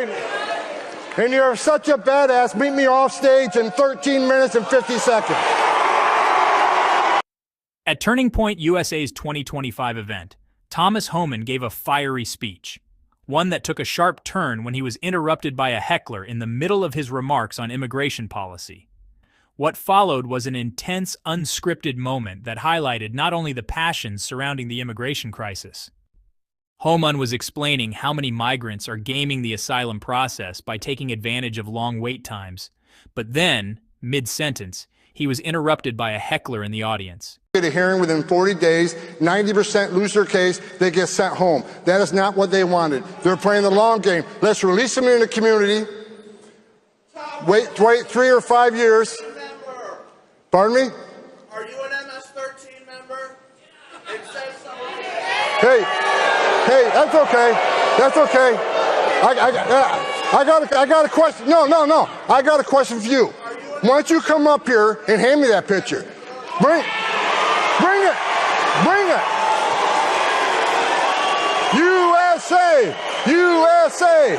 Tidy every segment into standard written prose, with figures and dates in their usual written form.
Hey, and you're such a badass, meet me off stage in 13 minutes and 50 seconds. At Turning Point USA's 2025 event, Thomas Homan gave a fiery speech, one that took a sharp turn when he was interrupted by a heckler in the middle of his remarks on immigration policy. What followed was an intense, unscripted moment that highlighted not only the passions surrounding the immigration crisis. Homan was explaining how many migrants are gaming the asylum process by taking advantage of long wait times, but then, mid-sentence, he was interrupted by a heckler in the audience. Get a hearing within 40 days, 90% lose their case, they get sent home. That is not what they wanted. They're playing the long game. Let's release them in the community. Wait 3 or 5 years. Pardon me? Are you an MS-13 member? It says so. Hey, that's okay. That's okay. I got a question. No. I got a question for you. Why don't you come up here and hand me that picture? Bring it. USA! USA!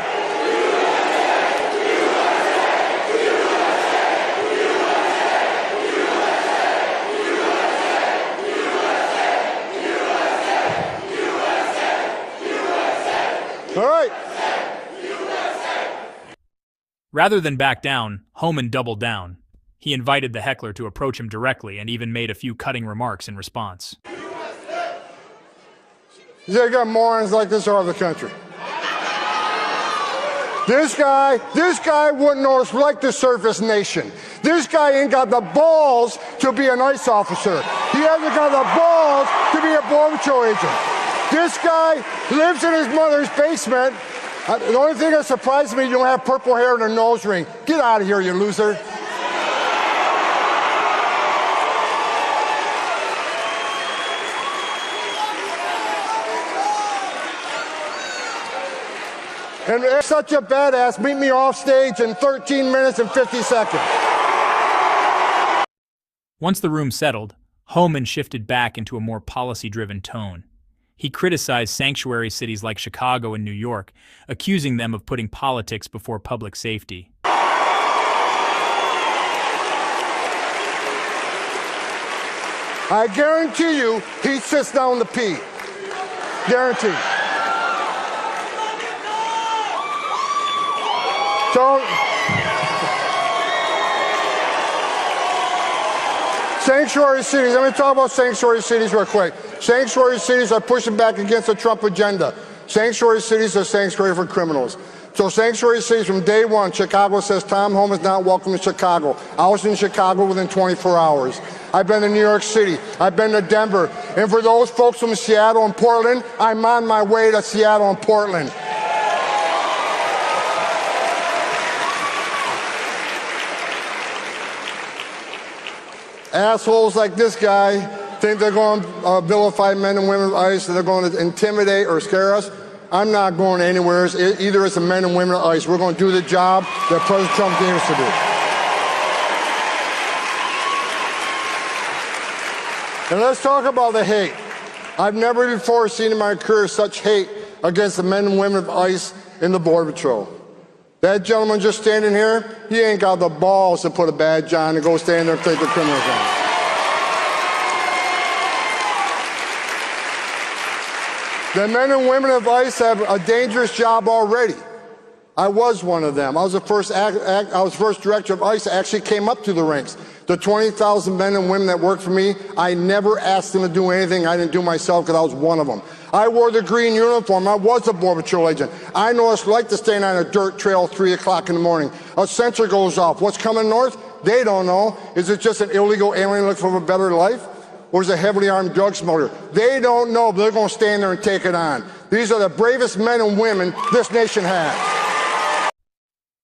All right. Rather than back down, Homan doubled down. He invited the heckler to approach him directly and even made a few cutting remarks in response. They got morons like this all over the country. This guy wouldn't know it's like the surface nation. This guy ain't got the balls to be an ICE officer. He hasn't got the balls to be a Border Patrol agent. This guy lives in his mother's basement. The only thing that surprises me, you don't have purple hair and a nose ring. Get out of here, you loser. And you're such a badass, meet me off stage in 13 minutes and 50 seconds. Once the room settled, Homan shifted back into a more policy-driven tone. He criticized sanctuary cities like Chicago and New York, accusing them of putting politics before public safety. I guarantee you, he sits down to pee. Guaranteed. So, sanctuary cities, let me talk about sanctuary cities real quick. Sanctuary cities are pushing back against the Trump agenda. Sanctuary cities are sanctuary for criminals. So sanctuary cities from day one, Chicago says Tom Homan is not welcome in Chicago. I was in Chicago within 24 hours. I've been to New York City. I've been to Denver. And for those folks from Seattle and Portland, I'm on my way to Seattle and Portland. Assholes like this guy think they're going to vilify men and women of ICE, that they're going to intimidate or scare us. I'm not going anywhere, either as the men and women of ICE. We're going to do the job that President Trump gave us to do. And let's talk about the hate. I've never before seen in my career such hate against the men and women of ICE in the Border Patrol. That gentleman just standing here, he ain't got the balls to put a badge on and go stand there and take the criminals on. The men and women of ICE have a dangerous job already. I was one of them. I was the first director of ICE that actually came up to the ranks. The 20,000 men and women that worked for me, I never asked them to do anything I didn't do myself because I was one of them. I wore the green uniform. I was a Border Patrol agent. I know what it's like to stand on a dirt trail at 3 o'clock in the morning. A sensor goes off. What's coming north? They don't know. Is it just an illegal alien looking for a better life? Or is it a heavily armed drug smuggler? They don't know, but they're going to stand there and take it on. These are the bravest men and women this nation has.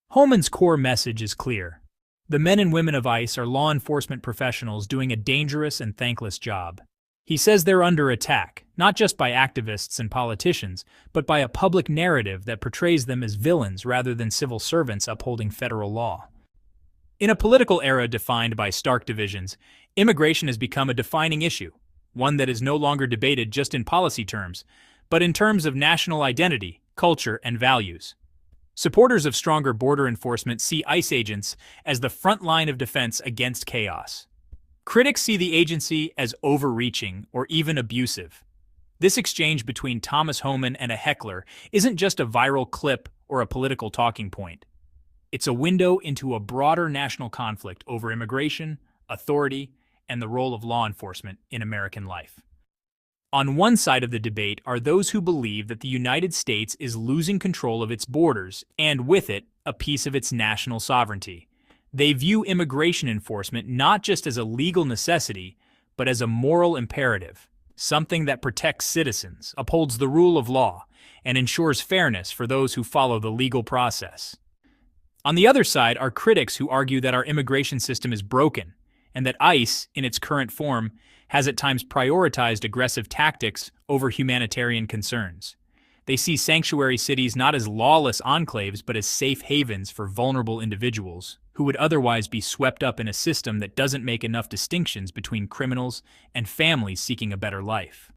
Homan's core message is clear. The men and women of ICE are law enforcement professionals doing a dangerous and thankless job. He says they're under attack, not just by activists and politicians, but by a public narrative that portrays them as villains rather than civil servants upholding federal law. In a political era defined by stark divisions, immigration has become a defining issue, one that is no longer debated just in policy terms, but in terms of national identity, culture, and values. Supporters of stronger border enforcement see ICE agents as the front line of defense against chaos. Critics see the agency as overreaching or even abusive. This exchange between Thomas Homan and a heckler isn't just a viral clip or a political talking point. It's a window into a broader national conflict over immigration, authority, and the role of law enforcement in American life. On one side of the debate are those who believe that the United States is losing control of its borders and, with it, a piece of its national sovereignty. They view immigration enforcement not just as a legal necessity, but as a moral imperative, something that protects citizens, upholds the rule of law, and ensures fairness for those who follow the legal process. On the other side are critics who argue that our immigration system is broken, and that ICE, in its current form, has at times prioritized aggressive tactics over humanitarian concerns. They see sanctuary cities not as lawless enclaves but as safe havens for vulnerable individuals who would otherwise be swept up in a system that doesn't make enough distinctions between criminals and families seeking a better life.